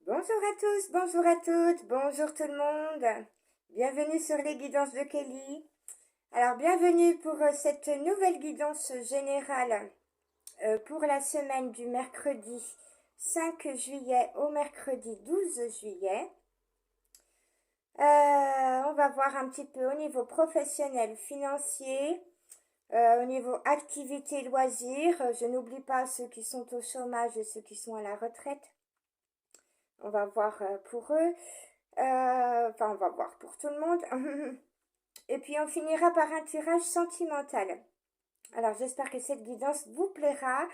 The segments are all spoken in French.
Bonjour à tous, bonjour à toutes, bonjour tout le monde. Bienvenue sur les guidances de Kelly. Alors, bienvenue pour cette nouvelle guidance générale pour la semaine du mercredi 5 juillet au mercredi 12 juillet. On va voir un petit peu au niveau professionnel, financier, au niveau activité, loisirs. Je n'oublie pas ceux qui sont au chômage et ceux qui sont à la retraite. On va voir pour eux. Enfin, on va voir pour tout le monde. Et puis, on finira par un tirage sentimental. Alors, j'espère que cette guidance vous plaira.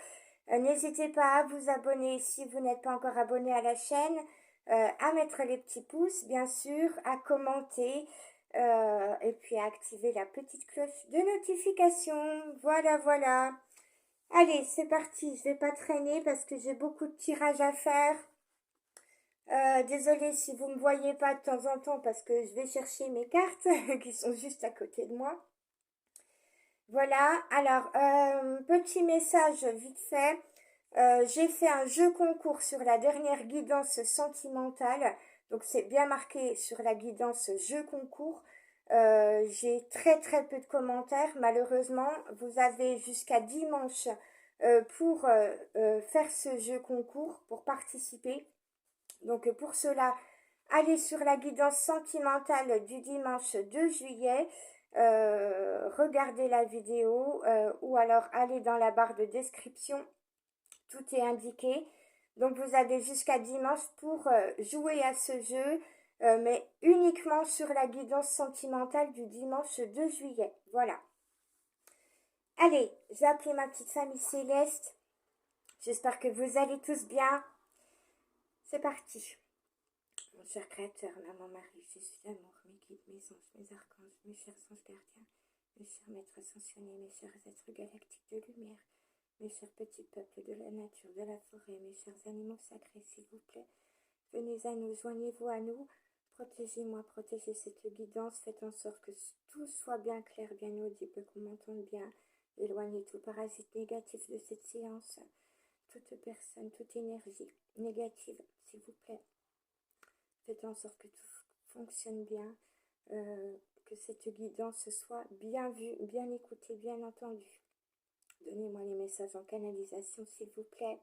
N'hésitez pas à vous abonner si vous n'êtes pas encore abonné à la chaîne, à mettre les petits pouces, bien sûr, à commenter, et puis à activer la petite cloche de notification. Voilà, voilà. Allez, c'est parti. Je vais pas traîner parce que j'ai beaucoup de tirages à faire. Désolée si vous ne me voyez pas de temps en temps parce que je vais chercher mes cartes qui sont juste à côté de moi. Voilà, alors, petit message vite fait. J'ai fait un jeu concours sur la dernière guidance sentimentale. Donc, c'est bien marqué sur la guidance jeu concours. J'ai très peu de commentaires. Malheureusement, vous avez jusqu'à dimanche pour faire ce jeu concours, pour participer. Donc pour cela, allez sur la guidance sentimentale du dimanche 2 juillet, regardez la vidéo ou alors allez dans la barre de description, tout est indiqué. Donc vous avez jusqu'à dimanche pour jouer à ce jeu, mais uniquement sur la guidance sentimentale du dimanche 2 juillet. Voilà. Allez, j'ai appelé ma petite famille céleste. J'espère que vous allez tous bien. C'est parti. Mon cher Créateur, maman Marie, Jésus d'amour, mes guides, mes anges, mes archanges, mes chers anges gardiens, mes chers maîtres ascensionnés, mes chers êtres galactiques de lumière, mes chers petits peuples de la nature, de la forêt, mes chers animaux sacrés, s'il vous plaît, venez à nous, joignez-vous à nous, protégez-moi, protégez cette guidance, faites en sorte que tout soit bien clair, bien audible, qu'on m'entende bien, éloignez tout parasite négatif de cette séance, toute personne, toute énergie négative, s'il vous plaît. Faites en sorte que tout fonctionne bien, que cette guidance soit bien vue, bien écoutée, bien entendue. Donnez-moi les messages en canalisation, s'il vous plaît.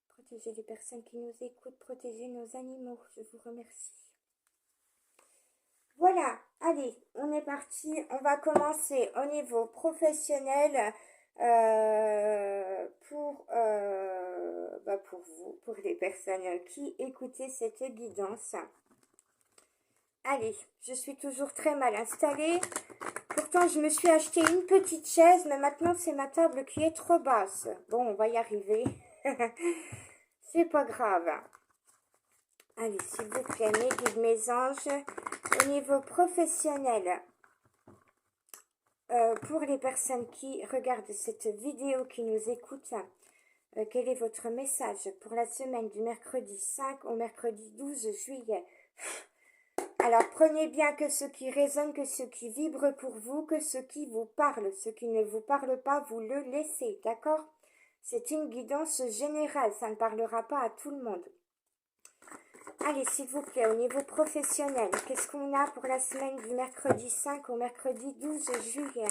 Protégez les personnes qui nous écoutent, protégez nos animaux. Je vous remercie. Voilà, allez, on est parti. On va commencer au niveau professionnel pour vous, pour les personnes qui écoutez cette guidance. Allez, je suis toujours très mal installée. Pourtant, je me suis acheté une petite chaise, mais maintenant, c'est ma table qui est trop basse. Bon, on va y arriver. C'est pas grave. Allez, s'il vous plaît, mes guides, mes anges, au niveau professionnel, pour les personnes qui regardent cette vidéo, qui nous écoutent, quel est votre message pour la semaine du mercredi 5 au mercredi 12 juillet? Alors, prenez bien que ce qui résonne, que ce qui vibre pour vous, que ce qui vous parle. Ce qui ne vous parle pas, vous le laissez, d'accord? C'est une guidance générale, ça ne parlera pas à tout le monde. Allez, s'il vous plaît, au niveau professionnel, qu'est-ce qu'on a pour la semaine du mercredi 5 au mercredi 12 juillet?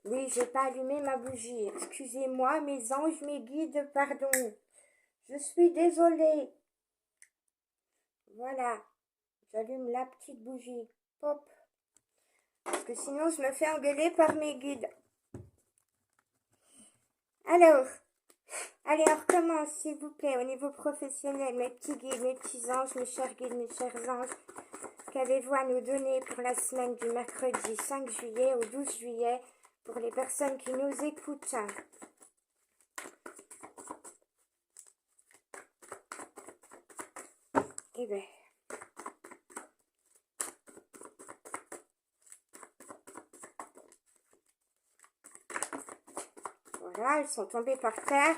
Oui, j'ai pas allumé ma bougie. Excusez-moi, mes anges, mes guides, pardon. Je suis désolée. Voilà. J'allume la petite bougie. Pop. Parce que sinon, je me fais engueuler par mes guides. Alors, allez, on recommence, s'il vous plaît, au niveau professionnel. Mes petits guides, mes petits anges, mes chers guides, mes chers anges. Qu'avez-vous à nous donner pour la semaine du mercredi 5 juillet au 12 juillet pour les personnes qui nous écoutent? Eh bien... Voilà, elles sont tombées par terre.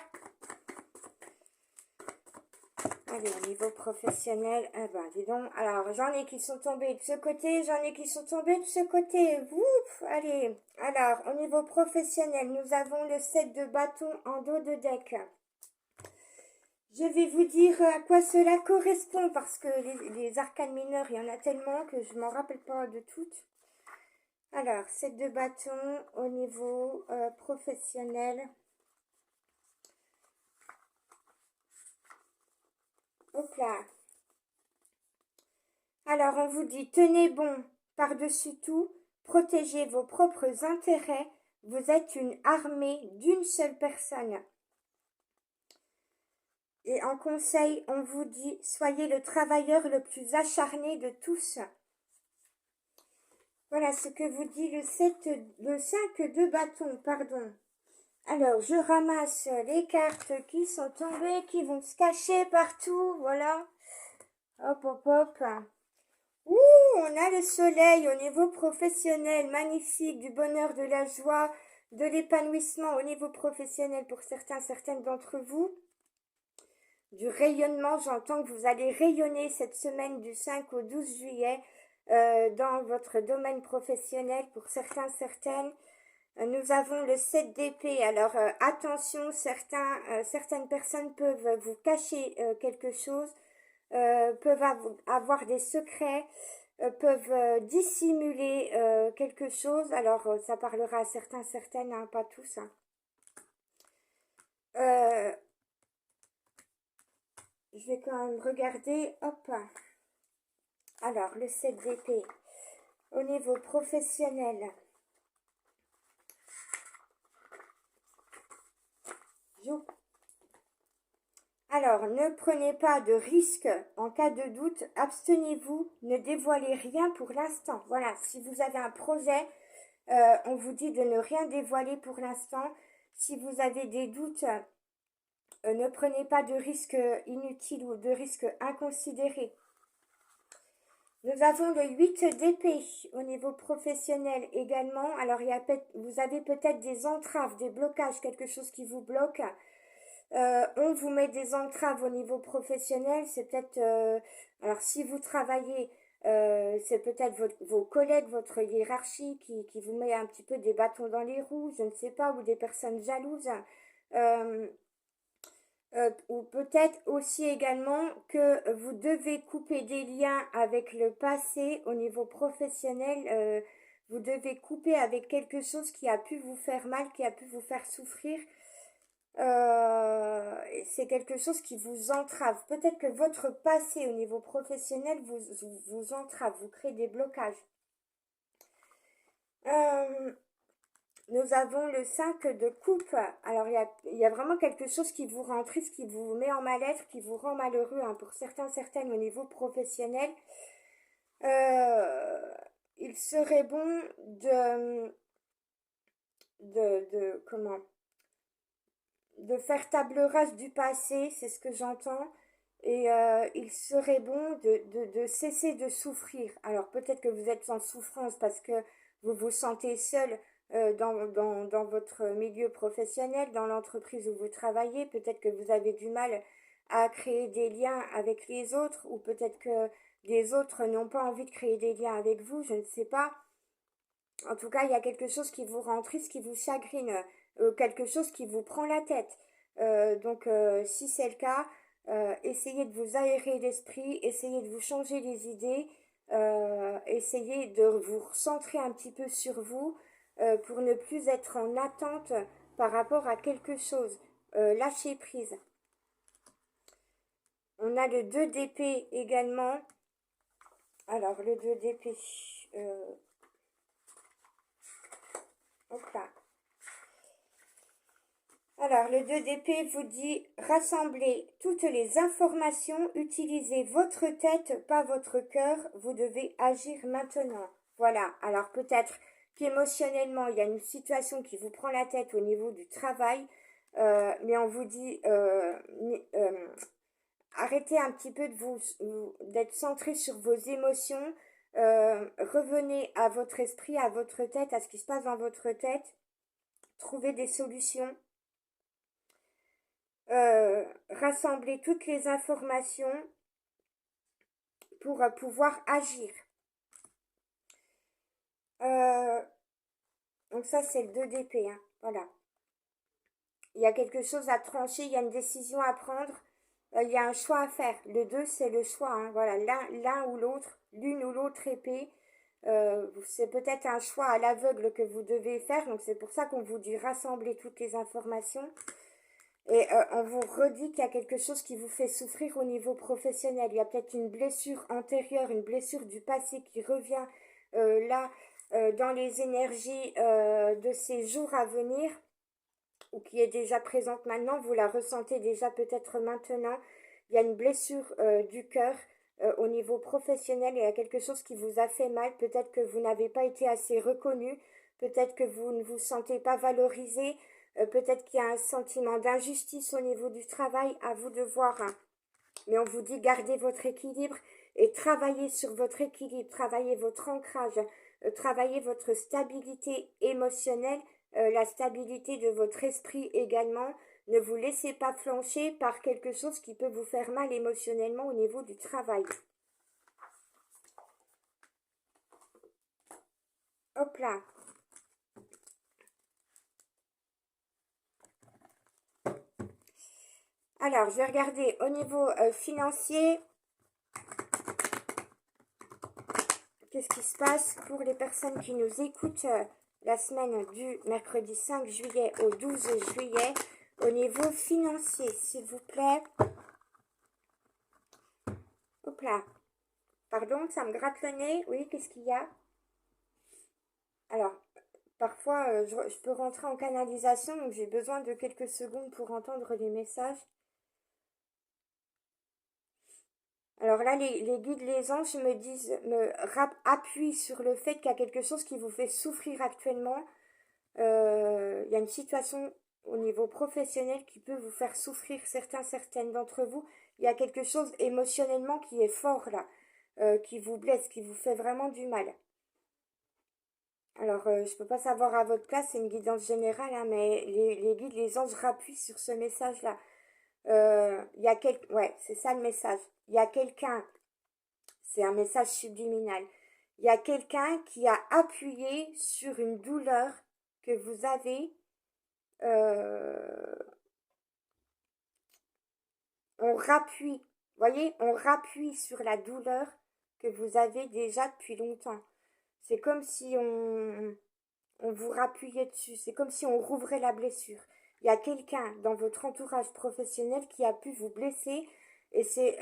Allez, au niveau professionnel, ah ben, dis donc. Alors, j'en ai qui sont tombés de ce côté, j'en ai qui sont tombés de ce côté. Ouf, allez. Alors, au niveau professionnel, nous avons le 7 de bâton en dos de deck. Je vais vous dire à quoi cela correspond parce que les arcanes mineures, il y en a tellement que je m'en rappelle pas de toutes. Alors, 7 de bâton au niveau professionnel. Hop là. Alors, on vous dit, tenez bon par-dessus tout, protégez vos propres intérêts. Vous êtes une armée d'une seule personne. Et en conseil, on vous dit, soyez le travailleur le plus acharné de tous. Voilà ce que vous dit le 5 de bâton, pardon. Alors, je ramasse les cartes qui sont tombées, qui vont se cacher partout, voilà. Hop, hop, hop. Ouh, on a le soleil au niveau professionnel, magnifique, du bonheur, de la joie, de l'épanouissement au niveau professionnel pour certaines d'entre vous. Du rayonnement, j'entends que vous allez rayonner cette semaine du 5 au 12 juillet dans votre domaine professionnel pour certaines. Nous avons le 7 d'épée. Alors attention, certaines personnes peuvent vous cacher quelque chose, peuvent avoir des secrets, peuvent dissimuler quelque chose. Alors ça parlera à certaines, hein, pas tous. Hein. Je vais quand même regarder. Hop. Alors le 7 d'épée au niveau professionnel. Alors, ne prenez pas de risques en cas de doute, abstenez-vous, ne dévoilez rien pour l'instant. Voilà, si vous avez un projet, on vous dit de ne rien dévoiler pour l'instant. Si vous avez des doutes, ne prenez pas de risques inutiles ou de risques inconsidérés. Nous avons le 8 d'épée au niveau professionnel également. Alors, vous avez peut-être des entraves, des blocages, quelque chose qui vous bloque. On vous met des entraves au niveau professionnel, c'est peut-être, alors si vous travaillez, c'est peut-être vos collègues, votre hiérarchie qui vous met un petit peu des bâtons dans les roues, je ne sais pas, ou des personnes jalouses. Euh, ou peut-être aussi également que vous devez couper des liens avec le passé au niveau professionnel. Vous devez couper avec quelque chose qui a pu vous faire mal, qui a pu vous faire souffrir. C'est quelque chose qui vous entrave. Peut-être que votre passé au niveau professionnel vous entrave, vous crée des blocages. Nous avons le 5 de coupe. Alors, il y a vraiment quelque chose qui vous rend triste, qui vous met en mal-être, qui vous rend malheureux, hein, pour certaines au niveau professionnel. Il serait bon comment de faire table rase du passé, c'est ce que j'entends. Et il serait bon de cesser de souffrir. Alors peut-être que vous êtes en souffrance parce que vous vous sentez seul dans votre milieu professionnel, dans l'entreprise où vous travaillez. Peut-être que vous avez du mal à créer des liens avec les autres ou peut-être que les autres n'ont pas envie de créer des liens avec vous, je ne sais pas. En tout cas, il y a quelque chose qui vous rend triste, qui vous chagrine, quelque chose qui vous prend la tête. Donc, si c'est le cas, essayez de vous aérer l'esprit, essayez de vous changer les idées, essayez de vous recentrer un petit peu sur vous pour ne plus être en attente par rapport à quelque chose. Lâchez prise. On a le 2 d'épée également. Alors, le 2 d'épée. Hop là. Alors, le 2 d'épée vous dit rassemblez toutes les informations, utilisez votre tête, pas votre cœur, vous devez agir maintenant. Voilà, alors peut-être qu'émotionnellement, il y a une situation qui vous prend la tête au niveau du travail, mais on vous dit arrêtez un petit peu d'être centré sur vos émotions, revenez à votre esprit, à votre tête, à ce qui se passe dans votre tête, trouvez des solutions. Rassembler toutes les informations pour pouvoir agir. Donc ça, c'est le 2 d'épée. Hein. Voilà. Il y a quelque chose à trancher, il y a une décision à prendre. il y a un choix à faire. Le 2, c'est le choix, hein. Voilà, l'un ou l'autre, l'une ou l'autre épée. C'est peut-être un choix à l'aveugle que vous devez faire. Donc c'est pour ça qu'on vous dit rassembler toutes les informations. Et on vous redit qu'il y a quelque chose qui vous fait souffrir au niveau professionnel. Il y a peut-être une blessure antérieure, une blessure du passé qui revient là dans les énergies de ces jours à venir ou qui est déjà présente maintenant. Vous la ressentez déjà peut-être maintenant. Il y a une blessure du cœur au niveau professionnel. Il y a quelque chose qui vous a fait mal. Peut-être que vous n'avez pas été assez reconnu. Peut-être que vous ne vous sentez pas valorisé. Peut-être qu'il y a un sentiment d'injustice au niveau du travail, à vous de voir, hein. Mais on vous dit gardez votre équilibre et travaillez sur votre équilibre, travaillez votre ancrage, travaillez votre stabilité émotionnelle, la stabilité de votre esprit également. Ne vous laissez pas flancher par quelque chose qui peut vous faire mal émotionnellement au niveau du travail. Hop là. Alors, je vais regarder au niveau financier. Qu'est-ce qui se passe pour les personnes qui nous écoutent la semaine du mercredi 5 juillet au 12 juillet au niveau financier, s'il vous plaît. Hop là. Pardon, ça me gratte le nez. Oui, qu'est-ce qu'il y a? Alors, parfois, je peux rentrer en canalisation, donc j'ai besoin de quelques secondes pour entendre les messages. Alors là, les guides, les anges me disent, appuient sur le fait qu'il y a quelque chose qui vous fait souffrir actuellement. Il y a une situation au niveau professionnel qui peut vous faire souffrir, certaines d'entre vous. Il y a quelque chose émotionnellement qui est fort là, qui vous blesse, qui vous fait vraiment du mal. Alors, je peux pas savoir à votre place, c'est une guidance générale, hein, mais les guides, les anges rappuient sur ce message-là. Il y a ouais, c'est ça le message. Il y a quelqu'un, c'est un message subliminal. Il y a quelqu'un qui a appuyé sur une douleur que vous avez. On rappuie, voyez, on rappuie sur la douleur que vous avez déjà depuis longtemps. C'est comme si on vous rappuyait dessus. C'est comme si on rouvrait la blessure. Il y a quelqu'un dans votre entourage professionnel qui a pu vous blesser et c'est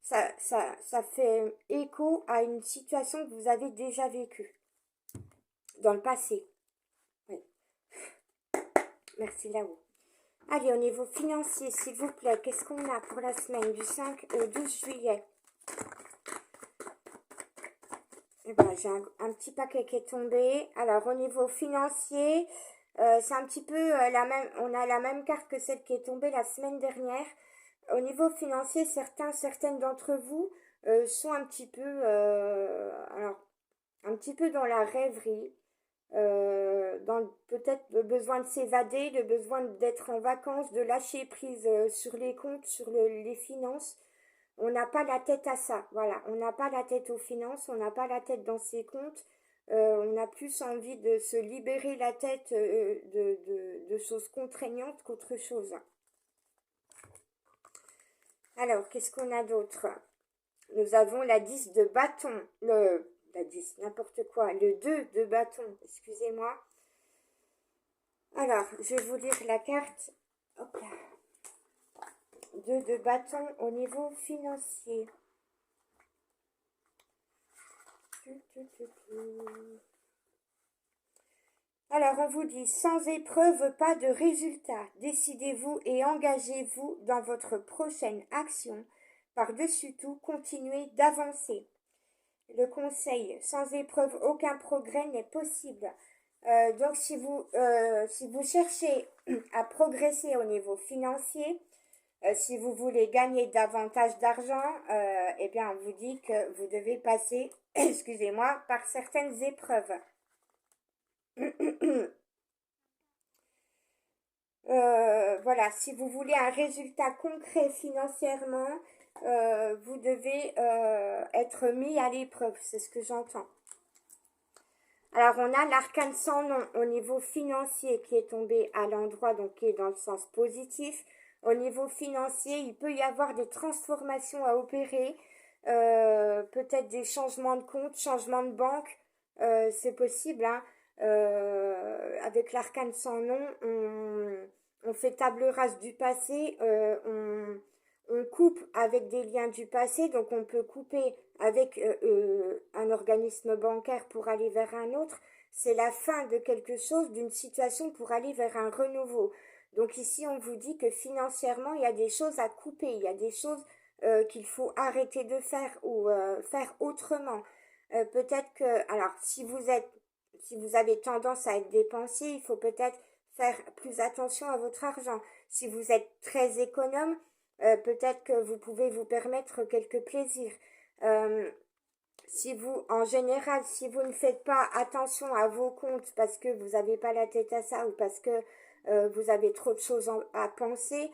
ça fait écho à une situation que vous avez déjà vécue dans le passé. Oui. Merci là-haut. Allez, au niveau financier, s'il vous plaît, qu'est-ce qu'on a pour la semaine du 5 au 12 juillet? Et ben, j'ai un petit paquet qui est tombé. Alors, au niveau financier, c'est un petit peu la même, on a la même carte que celle qui est tombée la semaine dernière. Au niveau financier, certaines d'entre vous sont un petit peu, alors, un petit peu dans la rêverie, dans peut-être le besoin de s'évader, le besoin d'être en vacances, de lâcher prise sur les comptes, sur les finances. On n'a pas la tête à ça, voilà. On n'a pas la tête aux finances, on n'a pas la tête dans ses comptes. On a plus envie de se libérer la tête de choses contraignantes qu'autre chose. Alors, qu'est-ce qu'on a d'autre? Nous avons la 10 de bâton, la 10, n'importe quoi, le 2 de bâton, excusez-moi. Alors, je vais vous lire la carte. Hop là. 2 de bâton au niveau financier. Alors, on vous dit, sans épreuve, pas de résultat. Décidez-vous et engagez-vous dans votre prochaine action. Par-dessus tout, continuez d'avancer. Le conseil, sans épreuve, aucun progrès n'est possible. Donc, si vous cherchez à progresser au niveau financier, si vous voulez gagner davantage d'argent, eh bien, on vous dit que vous devez passer, excusez-moi, par certaines épreuves. Voilà, si vous voulez un résultat concret financièrement, vous devez être mis à l'épreuve, c'est ce que j'entends. Alors, on a l'arcane sans nom au niveau financier qui est tombé à l'endroit, donc qui est dans le sens positif. Au niveau financier, il peut y avoir des transformations à opérer, peut-être des changements de compte, changements de banque, c'est possible, hein. Avec l'arcane sans nom, on fait table rase du passé, on coupe avec des liens du passé, donc on peut couper avec un organisme bancaire pour aller vers un autre. C'est la fin de quelque chose, d'une situation pour aller vers un renouveau. Donc ici, on vous dit que financièrement, il y a des choses à couper, il y a des choses qu'il faut arrêter de faire ou faire autrement. Peut-être que, alors, si vous avez tendance à être dépensier, il faut peut-être faire plus attention à votre argent. Si vous êtes très économe, peut-être que vous pouvez vous permettre quelques plaisirs. Euh, Si vous, en général, si vous ne faites pas attention à vos comptes parce que vous n'avez pas la tête à ça ou parce que vous avez trop de choses à penser,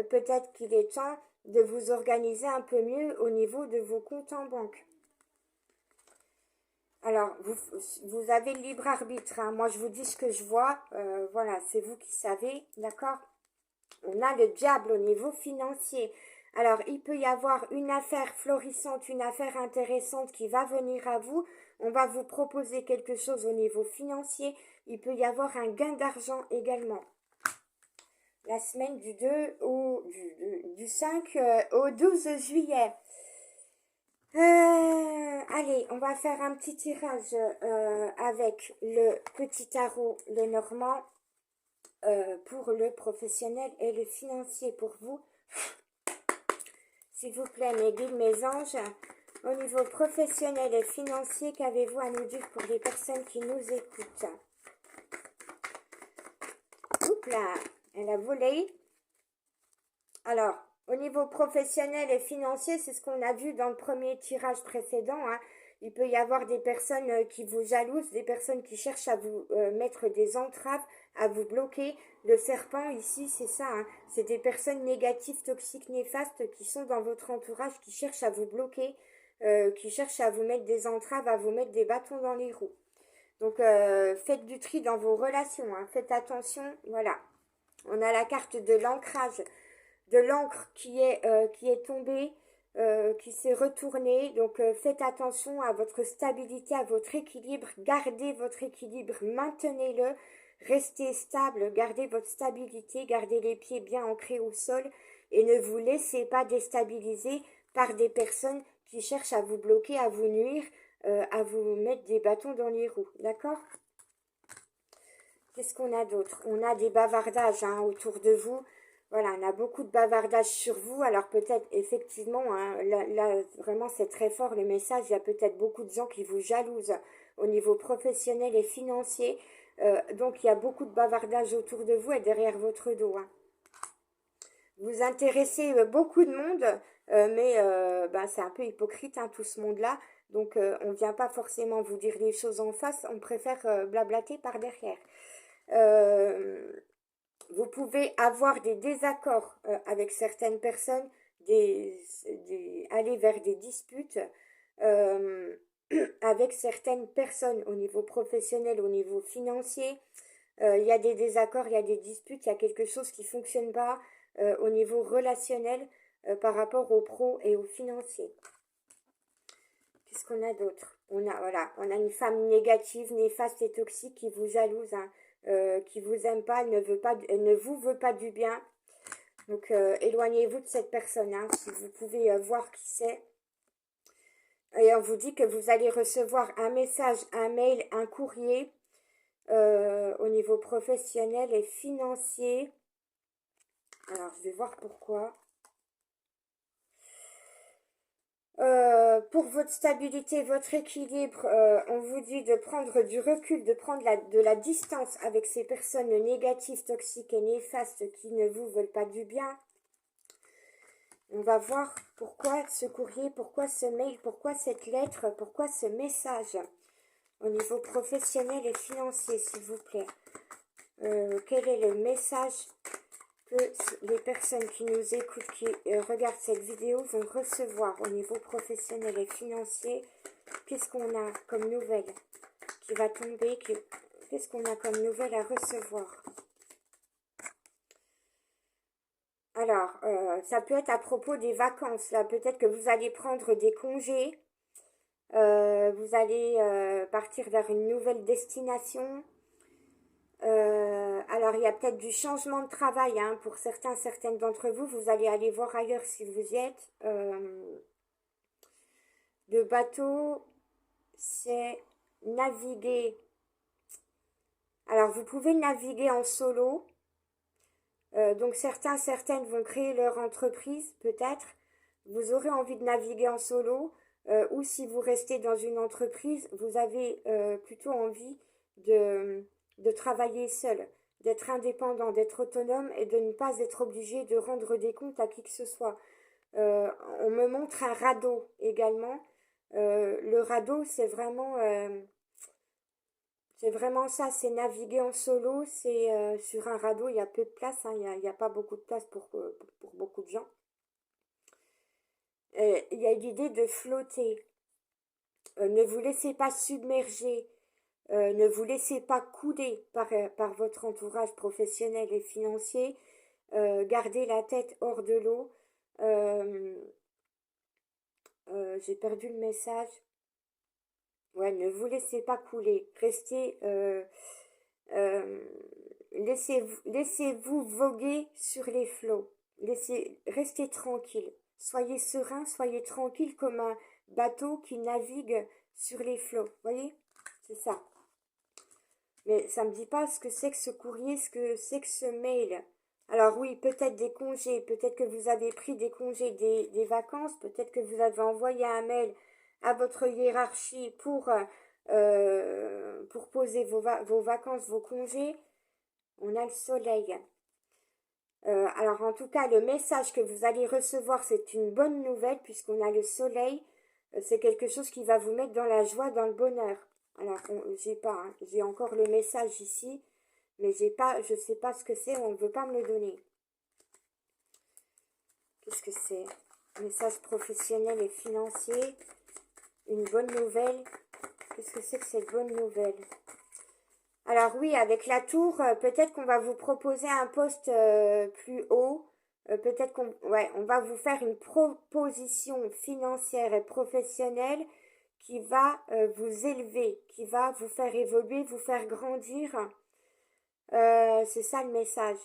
peut-être qu'il est temps de vous organiser un peu mieux au niveau de vos comptes en banque. Alors, vous avez le libre arbitre, hein. Moi, je vous dis ce que je vois. Voilà, c'est vous qui savez, d'accord? On a le diable au niveau financier. Alors, il peut y avoir une affaire florissante, une affaire intéressante qui va venir à vous. On va vous proposer quelque chose au niveau financier. Il peut y avoir un gain d'argent également. La semaine du 2 au du 5 au 12 juillet. Allez, on va faire un petit tirage avec le petit tarot Lenormand pour le professionnel et le financier pour vous. S'il vous plaît, mes guides, mes anges, au niveau professionnel et financier, qu'avez-vous à nous dire pour les personnes qui nous écoutent? Oups là, elle a volé. Alors, au niveau professionnel et financier, c'est ce qu'on a vu dans le premier tirage précédent, hein. Il peut y avoir des personnes qui vous jalousent, des personnes qui cherchent à vous mettre des entraves, à vous bloquer. Le serpent ici, c'est ça, hein. C'est des personnes négatives, toxiques, néfastes qui sont dans votre entourage, qui cherchent à vous bloquer, qui cherchent à vous mettre des entraves, à vous mettre des bâtons dans les roues. Donc, faites du tri dans vos relations, hein. Faites attention, voilà. On a la carte de l'ancrage, de l'encre qui est tombée, qui s'est retournée. Donc faites attention à votre stabilité, à votre équilibre. Gardez votre équilibre, maintenez-le. Restez stable, gardez votre stabilité, gardez les pieds bien ancrés au sol et ne vous laissez pas déstabiliser par des personnes qui cherchent à vous bloquer, à vous nuire, à vous mettre des bâtons dans les roues. D'accord? Qu'est-ce qu'on a d'autre? On a des bavardages, hein, autour de vous. Voilà, on a beaucoup de bavardages sur vous. Alors peut-être effectivement, hein, là, vraiment c'est très fort le message. Il y a peut-être beaucoup de gens qui vous jalousent au niveau professionnel et financier. Donc il y a beaucoup de bavardages autour de vous et derrière votre dos, hein. Vous intéressez beaucoup de monde, mais ben, c'est un peu hypocrite, hein, tout ce monde-là. Donc on ne vient pas forcément vous dire les choses en face, on préfère blablater par derrière. Euh, Vous pouvez avoir des désaccords avec certaines personnes, aller vers des disputes euh, avec certaines personnes au niveau professionnel, au niveau financier. Il y a des désaccords, il y a des disputes, il y a quelque chose qui ne fonctionne pas au niveau relationnel par rapport au pro et au financier. Qu'est-ce qu'on a d'autre? Voilà, on a une femme négative, néfaste et toxique qui vous jalouse, hein, qui vous aime pas, elle ne vous veut pas du bien. Donc éloignez-vous de cette personne, hein, si vous pouvez voir qui c'est. Et on vous dit que vous allez recevoir un message, un mail, un courrier au niveau professionnel et financier. Alors je vais voir pourquoi. Pour votre stabilité, votre équilibre, on vous dit de prendre du recul, de prendre de la distance avec ces personnes négatives, toxiques et néfastes qui ne vous veulent pas du bien. On va voir pourquoi ce courrier, pourquoi ce mail, pourquoi cette lettre, pourquoi ce message au niveau professionnel et financier, s'il vous plaît. Quel est le message que les personnes qui nous écoutent, qui regardent cette vidéo vont recevoir au niveau professionnel et financier? Qu'est-ce qu'on a comme nouvelle qui va tomber? Qu'est-ce qu'on a comme nouvelle à recevoir? Alors, ça peut être à propos des vacances. Là, peut-être que vous allez prendre des congés. Vous allez partir vers une nouvelle destination. Alors, il y a peut-être du changement de travail, hein, pour certains, certaines d'entre vous. Vous allez aller voir ailleurs si vous y êtes. Le bateau, c'est naviguer. Alors, vous pouvez naviguer en solo. Donc, certains, certaines vont créer leur entreprise, peut-être. Vous aurez envie de naviguer en solo. Ou si vous restez dans une entreprise, vous avez plutôt envie de, de travailler seul, d'être indépendant, d'être autonome et de ne pas être obligé de rendre des comptes à qui que ce soit. On me montre un radeau également. Le radeau, c'est vraiment ça, c'est naviguer en solo. C'est sur un radeau, il y a peu de place, hein, il y a pas beaucoup de place pour beaucoup de gens. Il y a l'idée de flotter. Ne vous laissez pas submerger. Ne vous laissez pas couler par votre entourage professionnel et financier. Gardez la tête hors de l'eau. Euh, j'ai perdu le message. Ouais, ne vous laissez pas couler. Euh, laissez-vous voguer sur les flots. Restez tranquille. Soyez serein, soyez tranquille comme un bateau qui navigue sur les flots. Voyez? C'est ça. Mais ça me dit pas ce que c'est que ce courrier, ce que c'est que ce mail. Alors oui, peut-être des congés, peut-être que vous avez pris des congés, des vacances, peut-être que vous avez envoyé un mail à votre hiérarchie pour poser vos vacances, vos congés. On a le soleil. Alors en tout cas, le message que vous allez recevoir, c'est une bonne nouvelle puisqu'on a le soleil. C'est quelque chose qui va vous mettre dans la joie, dans le bonheur. Alors, j'ai pas, hein, j'ai encore le message ici, mais j'ai pas, je sais pas ce que c'est, on ne veut pas me le donner. Qu'est-ce que c'est? Message professionnel et financier, une bonne nouvelle. Qu'est-ce que c'est que cette bonne nouvelle? Alors oui, avec la tour, peut-être qu'on va vous proposer un poste plus haut. Peut-être on va vous faire une proposition financière et professionnelle qui va vous élever, qui va vous faire évoluer, vous faire grandir. C'est ça le message.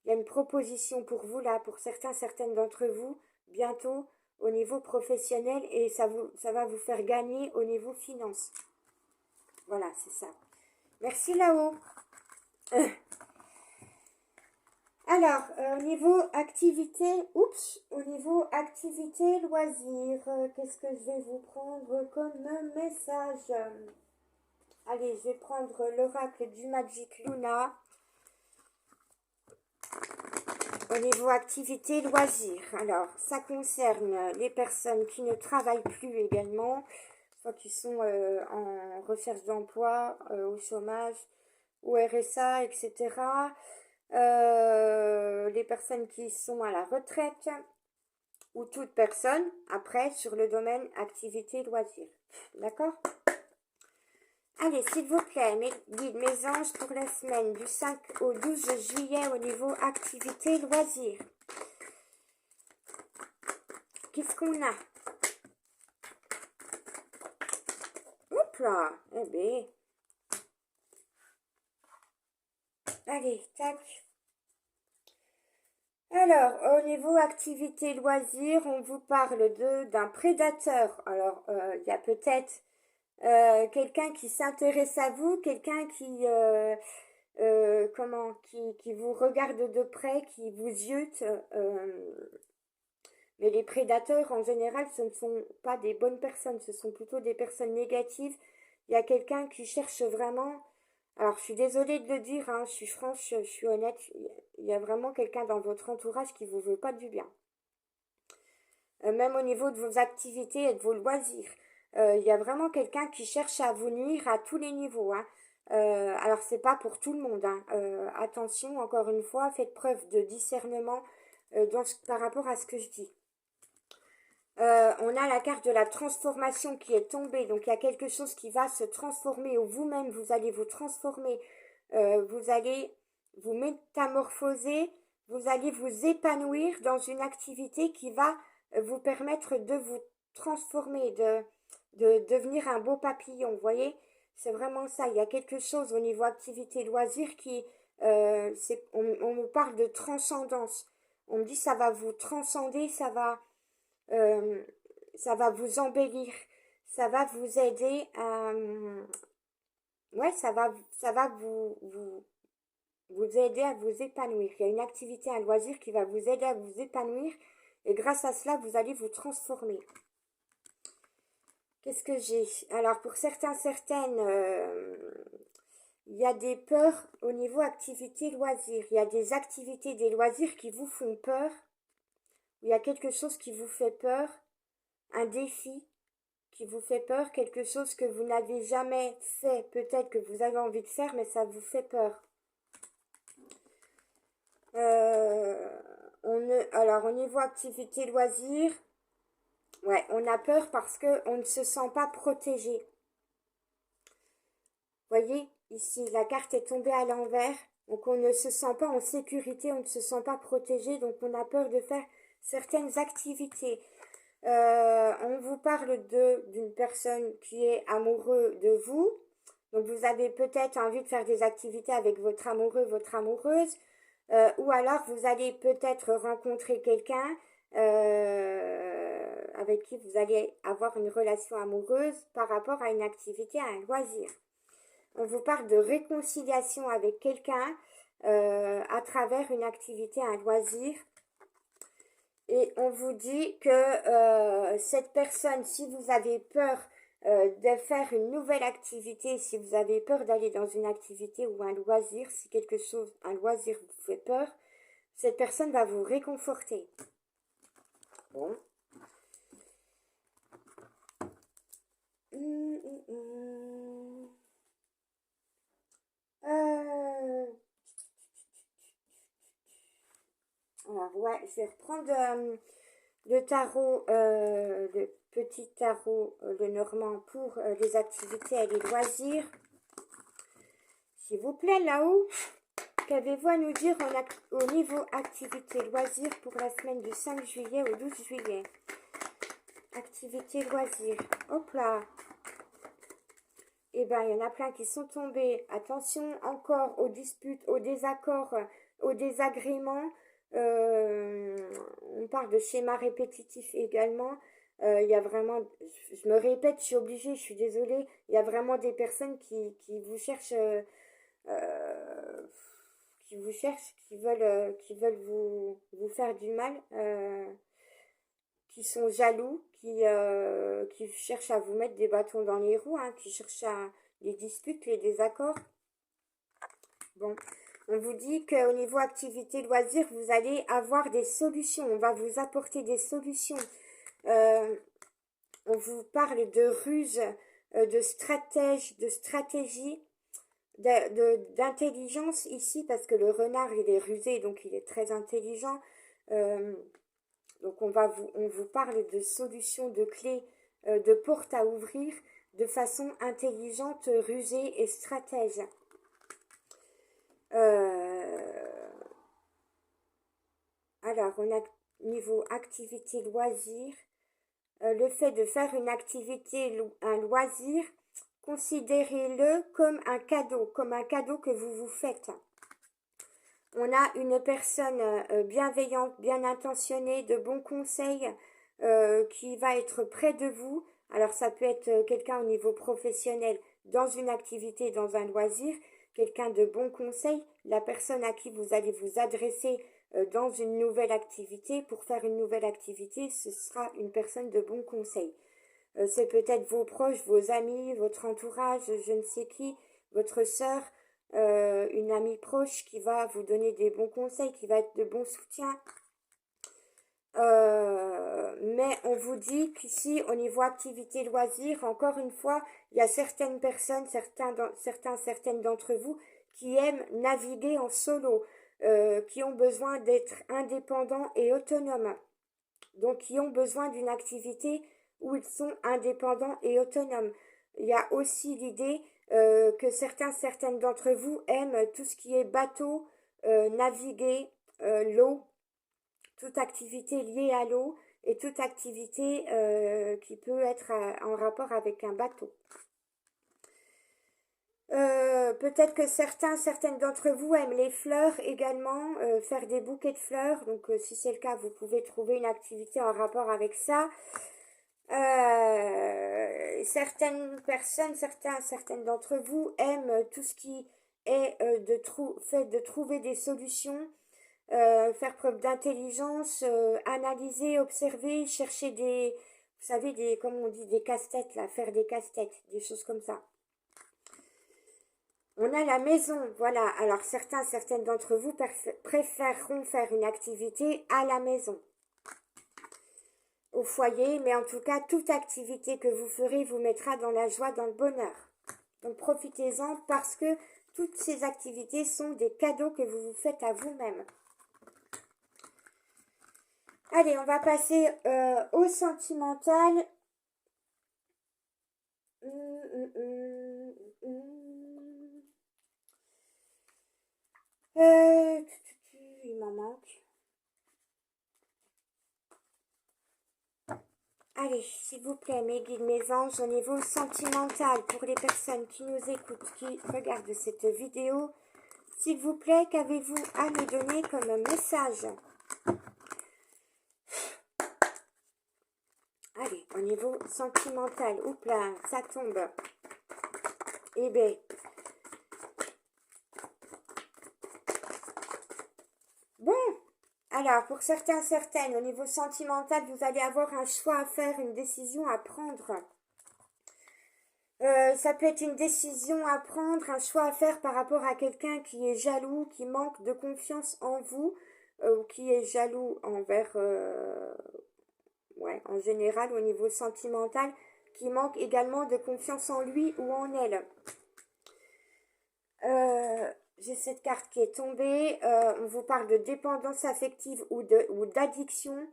Il y a une proposition pour vous là, pour certains, certaines d'entre vous, bientôt au niveau professionnel et ça va vous faire gagner au niveau finance. Voilà, c'est ça. Merci là-haut. Alors, au niveau activité, loisirs, qu'est-ce que je vais vous prendre comme message? Allez, je vais prendre l'oracle du Magic Luna. Au niveau activité, loisirs. Alors, ça concerne les personnes qui ne travaillent plus également, soit qui sont en recherche d'emploi, au chômage, au RSA, etc. Les personnes qui sont à la retraite ou toute personne après sur le domaine activité loisirs. D'accord? Allez, s'il vous plaît, mes guides, mes anges pour la semaine du 5 au 12 juillet au niveau activité loisirs. Qu'est-ce qu'on a? Hop là, eh bien. Allez, tac. Alors, au niveau activité loisirs, on vous parle d'un prédateur. Alors, il y a peut-être quelqu'un qui s'intéresse à vous, quelqu'un qui vous regarde de près, qui vous ziote. Mais les prédateurs, en général, ce ne sont pas des bonnes personnes, ce sont plutôt des personnes négatives. Il y a quelqu'un qui cherche vraiment. Alors, je suis désolée de le dire, hein, je suis franche, je suis honnête. Il y a vraiment quelqu'un dans votre entourage qui vous veut pas du bien. Même au niveau de vos activités et de vos loisirs. Il y a vraiment quelqu'un qui cherche à vous nuire à tous les niveaux, hein. Alors c'est pas pour tout le monde, hein. Attention, encore une fois, faites preuve de discernement par rapport à ce que je dis. On a la carte de la transformation qui est tombée, donc il y a quelque chose qui va se transformer, ou vous-même vous allez vous transformer, vous allez vous métamorphoser, vous allez vous épanouir dans une activité qui va vous permettre de vous transformer, de devenir un beau papillon, vous voyez? C'est vraiment ça, il y a quelque chose au niveau activité loisir qui, on me parle de transcendance. On me dit ça va vous transcender, euh, ça va vous embellir, ça va vous aider à, ouais, ça va vous aider à vous épanouir. Il y a une activité, un loisir qui va vous aider à vous épanouir et grâce à cela, vous allez vous transformer. Qu'est-ce que j'ai? Alors, pour certaines, il y a des peurs au niveau activité loisir. Il y a des activités, des loisirs qui vous font peur. Il y a quelque chose qui vous fait peur, un défi qui vous fait peur, quelque chose que vous n'avez jamais fait, peut-être que vous avez envie de faire, mais ça vous fait peur. Alors, au niveau activité loisir, ouais, on a peur parce qu'on ne se sent pas protégé. Voyez, ici, la carte est tombée à l'envers. Donc, on ne se sent pas en sécurité, on ne se sent pas protégé. Donc, on a peur de faire certaines activités. On vous parle d'une personne qui est amoureux de vous. Donc, vous avez peut-être envie de faire des activités avec votre amoureux, votre amoureuse. Ou alors, vous allez peut-être rencontrer quelqu'un avec qui vous allez avoir une relation amoureuse par rapport à une activité, à un loisir. On vous parle de réconciliation avec quelqu'un à travers une activité, un loisir. Et on vous dit que cette personne, si vous avez peur de faire une nouvelle activité, si vous avez peur d'aller dans une activité ou un loisir, si quelque chose, un loisir vous fait peur, cette personne va vous réconforter. Bon. Alors, ouais, je vais reprendre le tarot, le petit tarot, le normand pour les activités et les loisirs. S'il vous plaît, là-haut, qu'avez-vous à nous dire au niveau activité loisirs pour la semaine du 5 juillet au 12 juillet? Activité loisirs. Hop là. Eh bien, il y en a plein qui sont tombés. Attention encore aux disputes, aux désaccords, aux désagréments. On parle de schéma répétitif également. Il y a vraiment, je me répète, je suis obligée, je suis désolée. Il y a vraiment des personnes qui vous cherchent, qui veulent vous faire du mal, qui sont jaloux, qui cherchent à vous mettre des bâtons dans les roues, hein, qui cherchent à les disputes, les désaccords. Bon, on vous dit qu'au niveau activité loisirs, vous allez avoir des solutions. On va vous apporter des solutions. On vous parle de ruse, de stratégie, d'intelligence ici, parce que le renard, il est rusé, donc il est très intelligent. Donc on vous parle de solutions, de clés, de portes à ouvrir de façon intelligente, rusée et stratège. Alors, on a niveau activité loisir, le fait de faire une activité, un loisir, considérez-le comme un cadeau que vous vous faites. On a une personne bienveillante, bien intentionnée, de bons conseils, qui va être près de vous. Alors ça peut être quelqu'un au niveau professionnel, dans une activité, dans un loisir, quelqu'un de bons conseils, la personne à qui vous allez vous adresser dans une nouvelle activité. Pour faire une nouvelle activité, ce sera une personne de bons conseils. C'est peut-être vos proches, vos amis, votre entourage, je ne sais qui, votre sœur, une amie proche qui va vous donner des bons conseils, qui va être de bons soutiens. Mais on vous dit qu'ici, au niveau activité loisirs, encore une fois, il y a certaines personnes, certaines d'entre vous qui aiment naviguer en solo, qui ont besoin d'être indépendants et autonomes. Donc, qui ont besoin d'une activité où ils sont indépendants et autonomes. Il y a aussi l'idée que certaines d'entre vous aiment tout ce qui est bateau, naviguer, l'eau, toute activité liée à l'eau et toute activité qui peut être en rapport avec un bateau. Peut-être que certaines d'entre vous aiment les fleurs également, faire des bouquets de fleurs. Donc, si c'est le cas, vous pouvez trouver une activité en rapport avec ça. Certaines personnes, certaines d'entre vous aiment tout ce qui est fait de trouver des solutions, faire preuve d'intelligence, analyser, observer, chercher vous savez, comme on dit, des casse-têtes, là, faire des casse-têtes, des choses comme ça. On a la maison, voilà. Alors certaines d'entre vous préféreront faire une activité à la maison, au foyer, mais en tout cas, toute activité que vous ferez vous mettra dans la joie, dans le bonheur. Donc profitez-en parce que toutes ces activités sont des cadeaux que vous vous faites à vous-même. Allez, on va passer au sentimental. Il m'en manque. Allez, s'il vous plaît, mes guides, mes anges, au niveau sentimental, pour les personnes qui nous écoutent, qui regardent cette vidéo, s'il vous plaît, qu'avez-vous à nous donner comme message? Allez, au niveau sentimental, oups là, ça tombe. Eh bien, bon, alors pour certaines, au niveau sentimental, vous allez avoir un choix à faire, une décision à prendre. Ça peut être une décision à prendre, un choix à faire par rapport à quelqu'un qui est jaloux, qui manque de confiance en vous, ou qui est jaloux envers, ouais, en général au niveau sentimental, qui manque également de confiance en lui ou en elle. J'ai cette carte qui est tombée. On vous parle de dépendance affective ou d'addiction.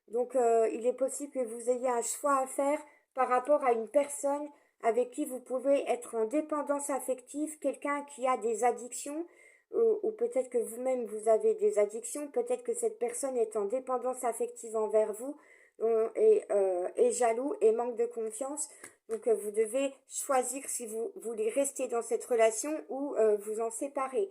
Donc, il est possible que vous ayez un choix à faire par rapport à une personne avec qui vous pouvez être en dépendance affective, quelqu'un qui a des addictions, ou peut-être que vous-même vous avez des addictions, peut-être que cette personne est en dépendance affective envers vous, et jaloux et manque de confiance. Donc vous devez choisir si vous voulez rester dans cette relation ou vous en séparer.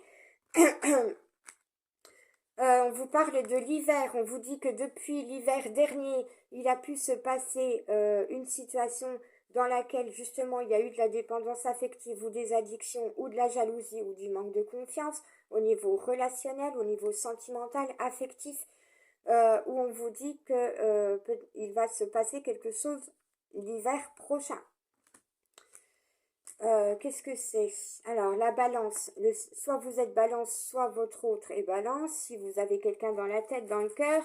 On vous parle de l'hiver, on vous dit que depuis l'hiver dernier, il a pu se passer une situation dans laquelle justement il y a eu de la dépendance affective ou des addictions ou de la jalousie ou du manque de confiance au niveau relationnel, au niveau sentimental, affectif, où on vous dit que il va se passer quelque chose l'hiver prochain. Qu'est-ce que c'est? Alors, la balance. Soit vous êtes balance, soit votre autre est balance. Si vous avez quelqu'un dans la tête, dans le cœur.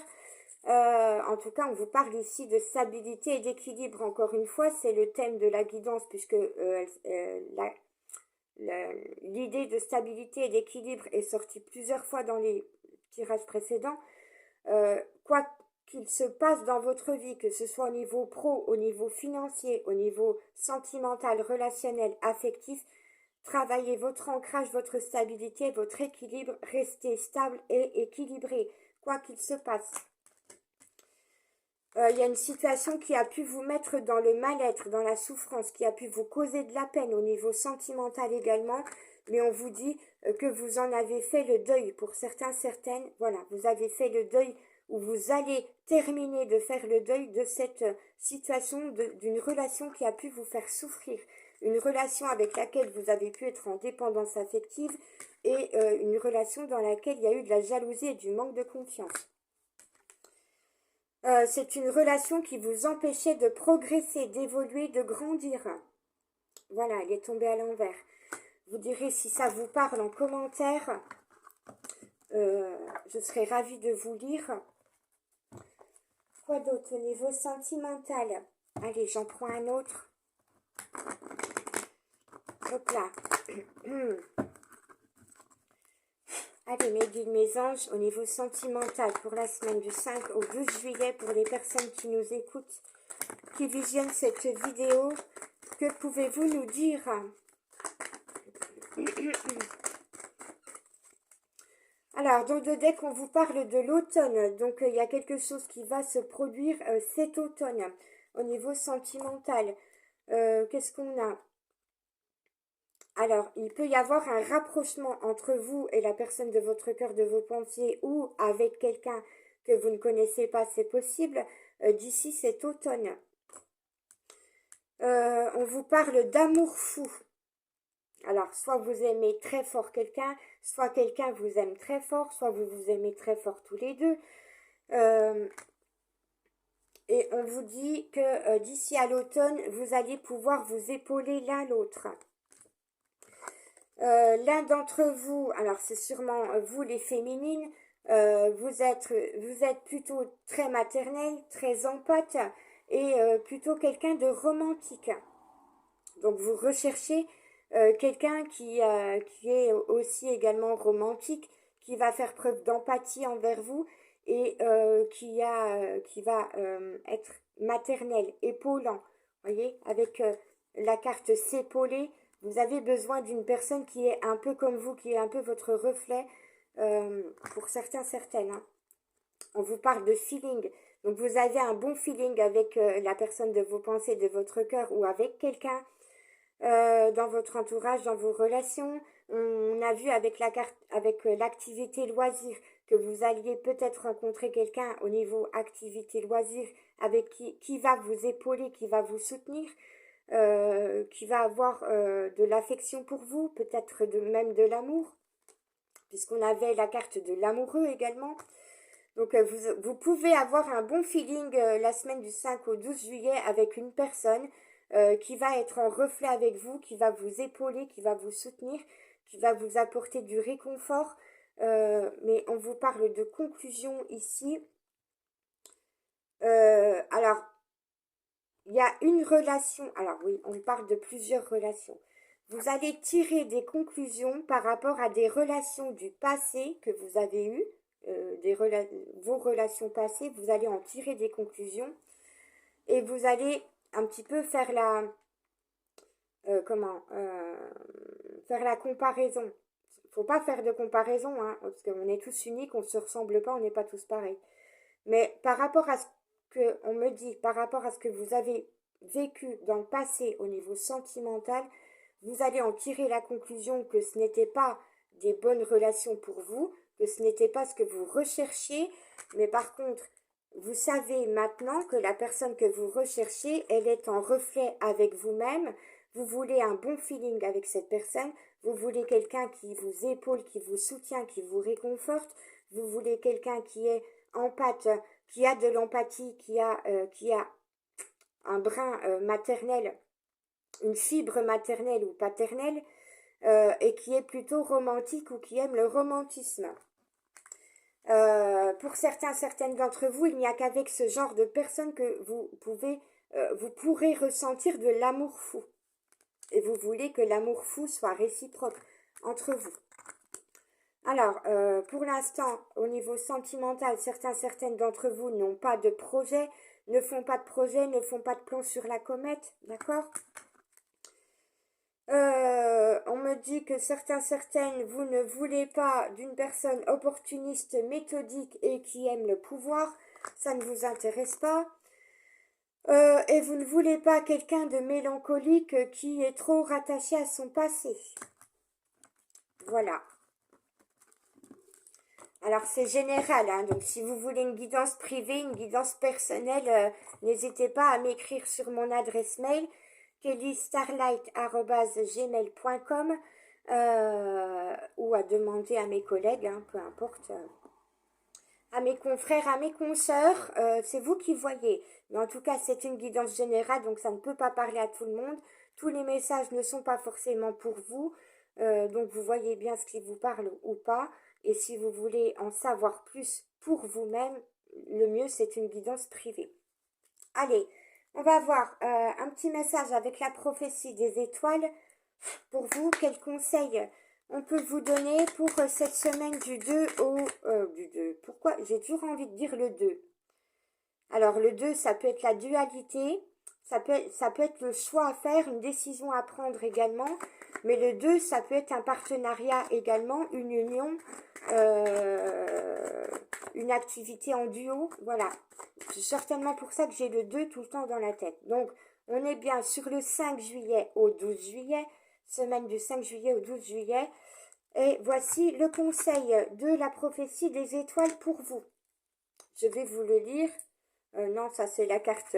En tout cas, on vous parle ici de stabilité et d'équilibre. Encore une fois, c'est le thème de la guidance, puisque l'idée de stabilité et d'équilibre est sortie plusieurs fois dans les tirages précédents. Quoi qu'il se passe dans votre vie, que ce soit au niveau pro, au niveau financier, au niveau sentimental, relationnel, affectif, travaillez votre ancrage, votre stabilité, votre équilibre, restez stable et équilibré, quoi qu'il se passe. Il y a une situation qui a pu vous mettre dans le mal-être, dans la souffrance, qui a pu vous causer de la peine au niveau sentimental également, mais on vous dit que vous en avez fait le deuil. Pour certaines, voilà, vous avez fait le deuil où vous allez terminer de faire le deuil de cette situation, d'une relation qui a pu vous faire souffrir, une relation avec laquelle vous avez pu être en dépendance affective et une relation dans laquelle il y a eu de la jalousie et du manque de confiance. C'est une relation qui vous empêchait de progresser, d'évoluer, de grandir. Voilà, elle est tombée à l'envers. Vous direz si ça vous parle en commentaire. Je serai ravie de vous lire. Quoi d'autre au niveau sentimental? Allez, j'en prends un autre. Hop là. Allez, mes guides, mes anges, au niveau sentimental, pour la semaine du 5 au 12 juillet, pour les personnes qui nous écoutent, qui visionnent cette vidéo, que pouvez-vous nous dire? Alors, dans le deck, on vous parle de l'automne. Donc, il y a quelque chose qui va se produire cet automne au niveau sentimental. Qu'est-ce qu'on a? Alors, il peut y avoir un rapprochement entre vous et la personne de votre cœur, de vos pensées, ou avec quelqu'un que vous ne connaissez pas, c'est possible, d'ici cet automne. On vous parle d'amour fou. Alors, soit vous aimez très fort quelqu'un, soit quelqu'un vous aime très fort, soit vous vous aimez très fort tous les deux. Euh, et on vous dit que d'ici à l'automne, vous allez pouvoir vous épauler l'un l'autre. L'un d'entre vous, alors c'est sûrement vous les féminines, vous êtes plutôt très maternelle, très empathe et plutôt quelqu'un de romantique. Donc vous recherchez quelqu'un qui est aussi également romantique, qui va faire preuve d'empathie envers vous et qui va être maternel, épaulant. Voyez, avec la carte s'épauler, vous avez besoin d'une personne qui est un peu comme vous, qui est un peu votre reflet pour certains, certaines. Hein. On vous parle de feeling. Donc vous avez un bon feeling avec la personne de vos pensées, de votre cœur ou avec quelqu'un dans votre entourage, dans vos relations. On a vu avec la carte, avec l'activité loisir, que vous alliez peut-être rencontrer quelqu'un au niveau activité loisir avec qui va vous épauler, qui va vous soutenir, qui va avoir de l'affection pour vous, peut-être même de l'amour, puisqu'on avait la carte de l'amoureux également. Donc vous pouvez avoir un bon feeling la semaine du 5 au 12 juillet avec une personne qui va être en reflet avec vous, qui va vous épauler, qui va vous soutenir, qui va vous apporter du réconfort. Mais on vous parle de conclusion ici. Alors, il y a une relation. Alors oui, on parle de plusieurs relations. Vous allez tirer des conclusions par rapport à des relations du passé que vous avez eues, vos relations passées. Vous allez en tirer des conclusions et vous allez un petit peu faire faire la comparaison. Faut pas faire de comparaison, hein, parce qu'on est tous uniques, on se ressemble pas, on n'est pas tous pareils. Mais par rapport à ce que on me dit, par rapport à ce que vous avez vécu dans le passé au niveau sentimental, vous allez en tirer la conclusion que ce n'était pas des bonnes relations pour vous, que ce n'était pas ce que vous recherchiez, mais par contre, vous savez maintenant que la personne que vous recherchez, elle est en reflet avec vous-même. Vous voulez un bon feeling avec cette personne. Vous voulez quelqu'un qui vous épaule, qui vous soutient, qui vous réconforte. Vous voulez quelqu'un qui est empathe, qui a de l'empathie, qui a un brin maternel, une fibre maternelle ou paternelle, et qui est plutôt romantique ou qui aime le romantisme. Pour certaines d'entre vous, il n'y a qu'avec ce genre de personnes que vous pourrez ressentir de l'amour fou. Et vous voulez que l'amour fou soit réciproque entre vous. Alors, pour l'instant, au niveau sentimental, certaines d'entre vous n'ont pas de projet, ne font pas de projet, ne font pas de plan sur la comète, d'accord? On me dit que certaines, vous ne voulez pas d'une personne opportuniste, méthodique et qui aime le pouvoir. Ça ne vous intéresse pas. Et vous ne voulez pas quelqu'un de mélancolique qui est trop rattaché à son passé. Voilà. Alors c'est général, hein, donc si vous voulez une guidance privée, une guidance personnelle, n'hésitez pas à m'écrire sur mon adresse mail kellystarlight@gmail.com ou à demander à mes collègues, hein, peu importe, à mes confrères, à mes consoeurs, c'est vous qui voyez. Mais en tout cas, c'est une guidance générale, donc ça ne peut pas parler à tout le monde. Tous les messages ne sont pas forcément pour vous, donc vous voyez bien ce qui vous parle ou pas. Et si vous voulez en savoir plus pour vous-même, le mieux c'est une guidance privée. Allez, on va voir un petit message avec la prophétie des étoiles. Pour vous, quels conseils on peut vous donner pour cette semaine du 2 au... du 2, pourquoi j'ai toujours envie de dire le 2. Alors le 2, ça peut être la dualité, ça peut être le choix à faire, une décision à prendre également. Mais le 2, ça peut être un partenariat également, une union. une activité en duo, voilà. C'est certainement pour ça que j'ai le 2 tout le temps dans la tête. Donc, on est bien sur le 5 juillet au 12 juillet, semaine du 5 juillet au 12 juillet. Et voici le conseil de la prophétie des étoiles pour vous. Je vais vous le lire. Non, ça c'est la carte.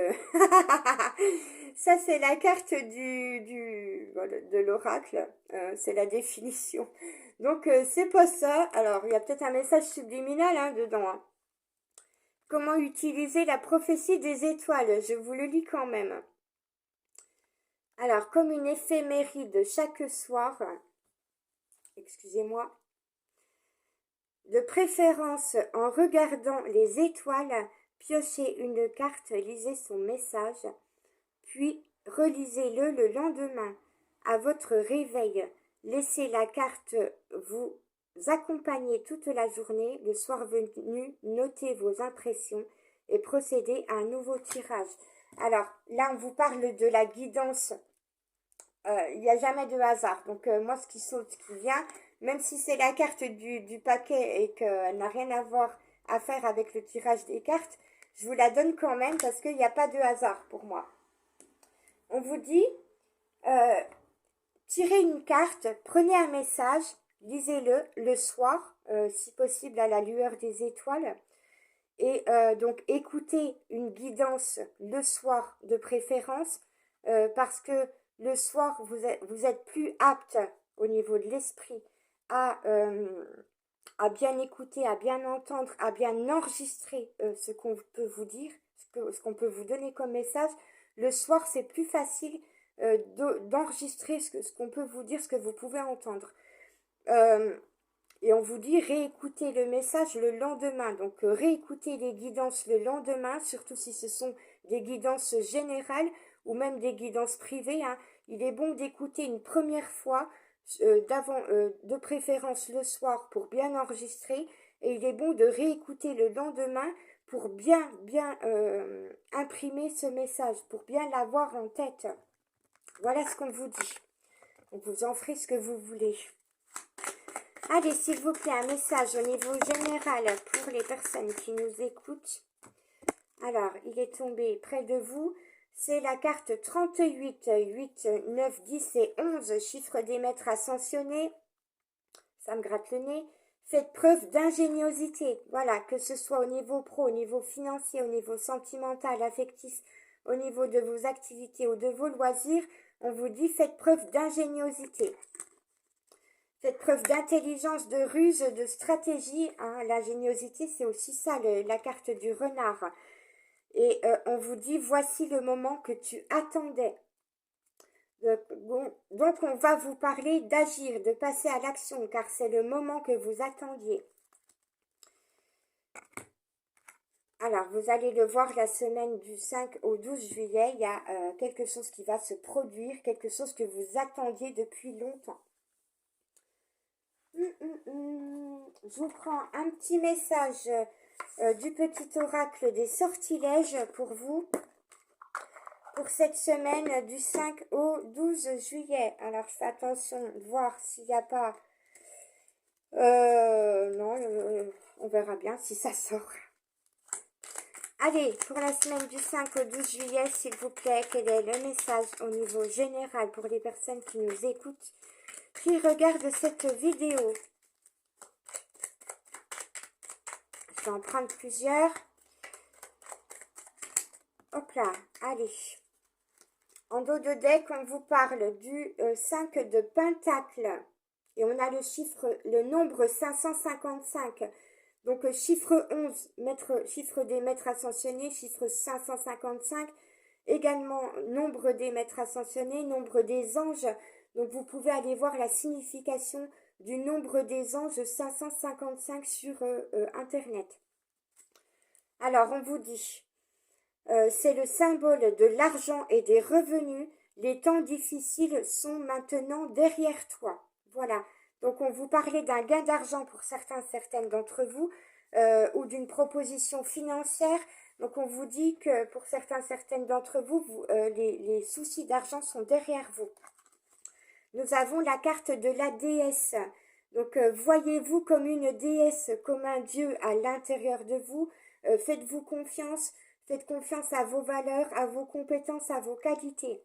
Ça c'est la carte voilà, de l'oracle. C'est la définition. Donc c'est pas ça. Alors il y a peut-être un message subliminal dedans. Hein. Comment utiliser la prophétie des étoiles? Je vous le lis quand même. Alors comme une éphéméride chaque soir. Excusez-moi. De préférence en regardant les étoiles, piochez une carte, lisez son message, puis relisez-le le lendemain. À votre réveil, laissez la carte vous accompagner toute la journée. Le soir venu, notez vos impressions et procédez à un nouveau tirage. Alors là, on vous parle de la guidance. Il n'y a jamais de hasard. Donc moi, ce qui saute, ce qui vient, même si c'est la carte du paquet et qu'elle n'a rien à faire avec le tirage des cartes, je vous la donne quand même parce qu'il n'y a pas de hasard pour moi. On vous dit, tirez une carte, prenez un message, lisez-le le soir, si possible à la lueur des étoiles. Et donc écoutez une guidance le soir de préférence parce que le soir vous êtes plus apte au niveau de l'esprit à bien écouter, à bien entendre, à bien enregistrer ce qu'on peut vous dire, ce qu'on peut vous donner comme message. Le soir c'est plus facile d'enregistrer ce qu'on peut vous dire, ce que vous pouvez entendre. Et on vous dit réécoutez le message le lendemain. Donc réécoutez les guidances le lendemain, surtout si ce sont des guidances générales ou même des guidances privées. Hein. Il est bon d'écouter une première fois, de préférence le soir pour bien enregistrer. Et il est bon de réécouter le lendemain pour bien imprimer ce message, pour bien l'avoir en tête. Voilà ce qu'on vous dit. Donc vous en ferez ce que vous voulez. Allez, s'il vous plaît, un message au niveau général pour les personnes qui nous écoutent. Alors, il est tombé près de vous. C'est la carte 38, 8, 9, 10 et 11, chiffres des maîtres ascensionnés. Ça me gratte le nez. Faites preuve d'ingéniosité. Voilà, que ce soit au niveau pro, au niveau financier, au niveau sentimental, affectif, au niveau de vos activités ou de vos loisirs, on vous dit faites preuve d'ingéniosité. Faites preuve d'intelligence, de ruse, de stratégie. Hein. L'ingéniosité, c'est aussi ça, la carte du renard. Et on vous dit, voici le moment que tu attendais. Donc, on va vous parler d'agir, de passer à l'action, car c'est le moment que vous attendiez. Alors, vous allez le voir la semaine du 5 au 12 juillet, il y a quelque chose qui va se produire, quelque chose que vous attendiez depuis longtemps. Je vous prends un petit message du petit oracle des sortilèges pour vous, pour cette semaine du 5 au 12 juillet. Alors, je fais attention de voir s'il n'y a pas... non, on verra bien si ça sort. Allez, pour la semaine du 5 au 12 juillet, s'il vous plaît, quel est le message au niveau général pour les personnes qui nous écoutent, qui regardent cette vidéo? Je vais en prendre plusieurs. Hop là, allez. En dos de deck, on vous parle du 5 de Pentacle. Et on a le nombre 555. Donc chiffre 11, chiffre des maîtres ascensionnés, chiffre 555. Également nombre des maîtres ascensionnés, nombre des anges. Donc vous pouvez aller voir la signification du nombre des anges 555 sur Internet. Alors on vous dit, c'est le symbole de l'argent et des revenus. Les temps difficiles sont maintenant derrière toi. Voilà. Donc on vous parlait d'un gain d'argent pour certaines d'entre vous ou d'une proposition financière. Donc on vous dit que pour certaines d'entre vous, les soucis d'argent sont derrière vous. Nous avons la carte de la déesse. Donc, voyez-vous comme une déesse, comme un dieu à l'intérieur de vous. Faites-vous confiance. Faites confiance à vos valeurs, à vos compétences, à vos qualités.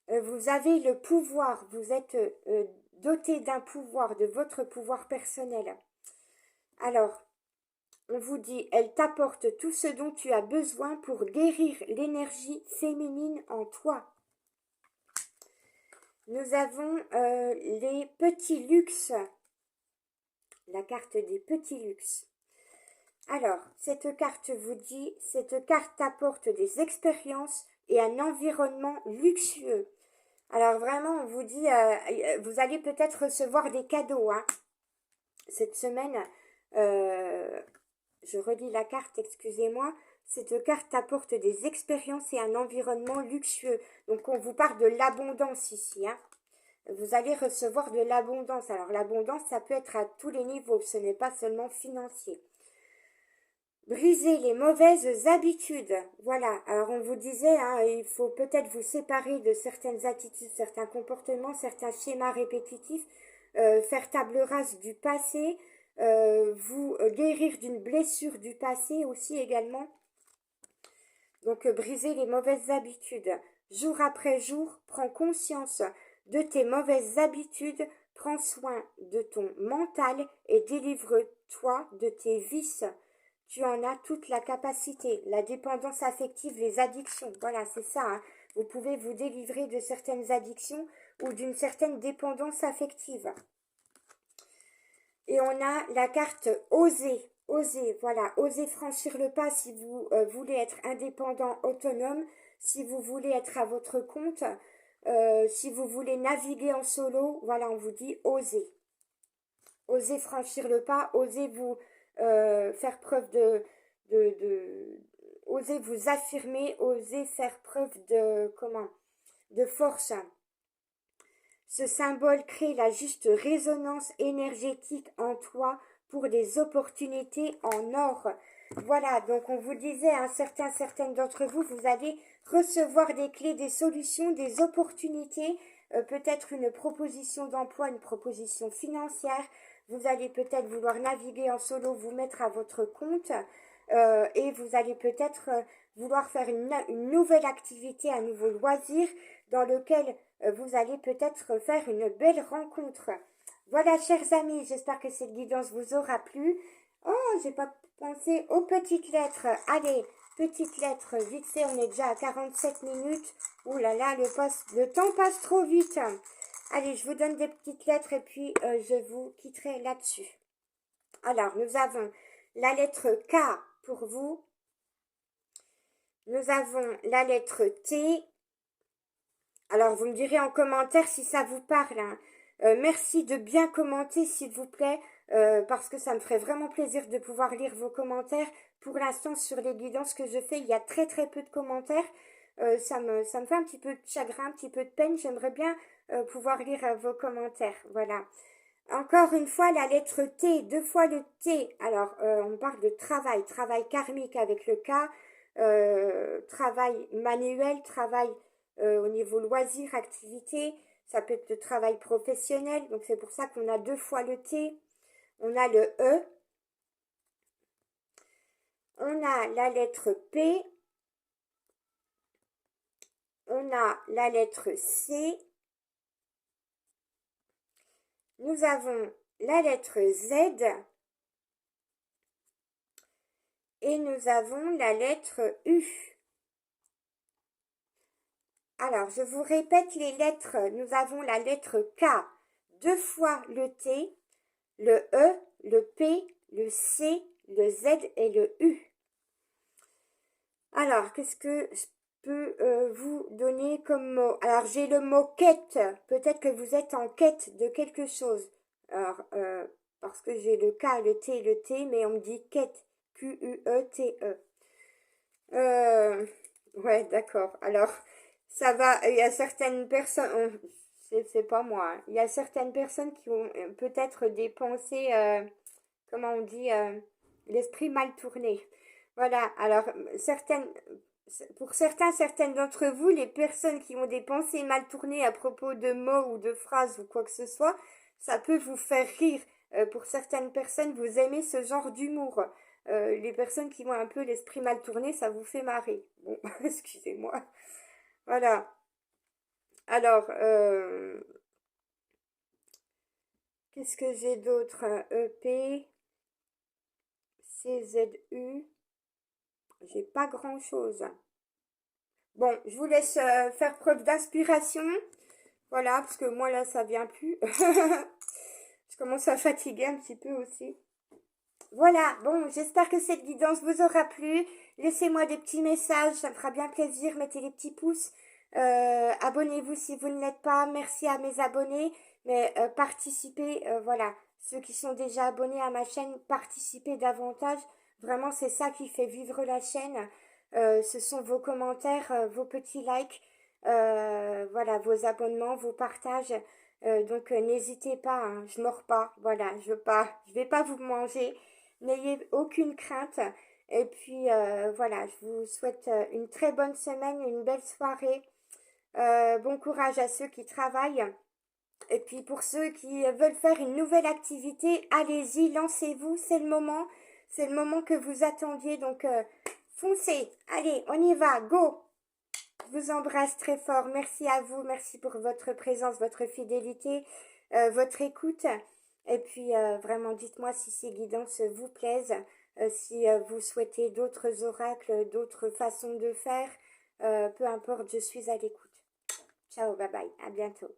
Vous avez le pouvoir. Vous êtes doté d'un pouvoir, de votre pouvoir personnel. Alors, on vous dit, elle t'apporte tout ce dont tu as besoin pour guérir l'énergie féminine en toi. Nous avons les petits luxes. La carte des petits luxes. Alors, cette carte vous dit, cette carte apporte des expériences et un environnement luxueux. Alors vraiment, on vous dit, vous allez peut-être recevoir des cadeaux, hein. Cette semaine, je relis la carte, excusez-moi. Cette carte apporte des expériences et un environnement luxueux. Donc, on vous parle de l'abondance ici, hein. Vous allez recevoir de l'abondance. Alors, l'abondance, ça peut être à tous les niveaux. Ce n'est pas seulement financier. Briser les mauvaises habitudes. Voilà. Alors, on vous disait, hein, il faut peut-être vous séparer de certaines attitudes, certains comportements, certains schémas répétitifs, faire table rase du passé, vous guérir d'une blessure du passé aussi également. Donc, briser les mauvaises habitudes. Jour après jour, prends conscience de tes mauvaises habitudes, prends soin de ton mental et délivre-toi de tes vices. Tu en as toute la capacité, la dépendance affective, les addictions. Voilà, c'est ça, hein. Vous pouvez vous délivrer de certaines addictions ou d'une certaine dépendance affective. Et on a la carte oser. Oser, voilà, oser franchir le pas si vous voulez être indépendant, autonome, si vous voulez être à votre compte, si vous voulez naviguer en solo, voilà, on vous dit oser. Osez franchir le pas, osez vous faire preuve osez vous affirmer, osez faire preuve de force. Ce symbole crée la juste résonance énergétique en toi pour des opportunités en or. Voilà, donc on vous disait, certaines d'entre vous, vous allez recevoir des clés, des solutions, des opportunités, peut-être une proposition d'emploi, une proposition financière. Vous allez peut-être vouloir naviguer en solo, vous mettre à votre compte, et vous allez peut-être vouloir faire une nouvelle activité, un nouveau loisir dans lequel vous allez peut-être faire une belle rencontre. Voilà, chers amis, j'espère que cette guidance vous aura plu. Oh, j'ai pas pensé aux petites lettres. Allez, petites lettres, vite fait, on est déjà à 47 minutes. Ouh là là, le temps passe trop vite. Allez, je vous donne des petites lettres et puis je vous quitterai là-dessus. Alors, nous avons la lettre K pour vous. Nous avons la lettre T. Alors, vous me direz en commentaire si ça vous parle, hein. Merci de bien commenter, s'il vous plaît, parce que ça me ferait vraiment plaisir de pouvoir lire vos commentaires. Pour l'instant, sur les guidances que je fais, il y a très très peu de commentaires. Ça me fait un petit peu de chagrin, un petit peu de peine. J'aimerais bien pouvoir lire vos commentaires. Voilà. Encore une fois, la lettre T, deux fois le T. Alors, on parle de travail, travail karmique avec le K, travail manuel, travail au niveau loisir, activité. Ça peut être le travail professionnel, donc c'est pour ça qu'on a deux fois le T. On a le E. On a la lettre P. On a la lettre C. Nous avons la lettre Z. Et nous avons la lettre U. Alors, je vous répète les lettres. Nous avons la lettre K, deux fois le T, le E, le P, le C, le Z et le U. Alors, qu'est-ce que je peux vous donner comme mot? Alors, j'ai le mot quête. Peut-être que vous êtes en quête de quelque chose. Alors, parce que j'ai le K, le T, mais on me dit quête. Q-U-E-T-E. Ouais, d'accord. Alors, ça va, il y a certaines personnes, c'est pas moi, hein. Il y a certaines personnes qui ont peut-être des pensées, comment on dit, l'esprit mal tourné. Voilà, alors, pour certaines d'entre vous, les personnes qui ont des pensées mal tournées à propos de mots ou de phrases ou quoi que ce soit, ça peut vous faire rire. Pour certaines personnes, vous aimez ce genre d'humour. Les personnes qui ont un peu l'esprit mal tourné, ça vous fait marrer. Bon, excusez-moi. Voilà. Alors, qu'est-ce que j'ai d'autre? EP, CZU, j'ai pas grand-chose. Bon, je vous laisse faire preuve d'inspiration. Voilà, parce que moi là, ça vient plus. Je commence à fatiguer un petit peu aussi. Voilà, bon, j'espère que cette guidance vous aura plu. Laissez-moi des petits messages, ça me fera bien plaisir. Mettez les petits pouces. Abonnez-vous si vous ne l'êtes pas. Merci à mes abonnés. Mais participez, voilà. Ceux qui sont déjà abonnés à ma chaîne, participez davantage. Vraiment, c'est ça qui fait vivre la chaîne. Ce sont vos commentaires, vos petits likes, voilà, vos abonnements, vos partages. Donc n'hésitez pas, hein, je mords pas, voilà, je vais pas vous manger. N'ayez aucune crainte. Et puis voilà, je vous souhaite une très bonne semaine, une belle soirée. Bon courage à ceux qui travaillent. Et puis pour ceux qui veulent faire une nouvelle activité, allez-y, lancez-vous, c'est le moment. C'est le moment que vous attendiez. Donc foncez, allez, on y va, go! Je vous embrasse très fort. Merci à vous. Merci pour votre présence, votre fidélité, votre écoute. Et puis, vraiment, dites-moi si ces guidances vous plaisent, si vous souhaitez d'autres oracles, d'autres façons de faire. Peu importe, je suis à l'écoute. Ciao, bye bye. À bientôt.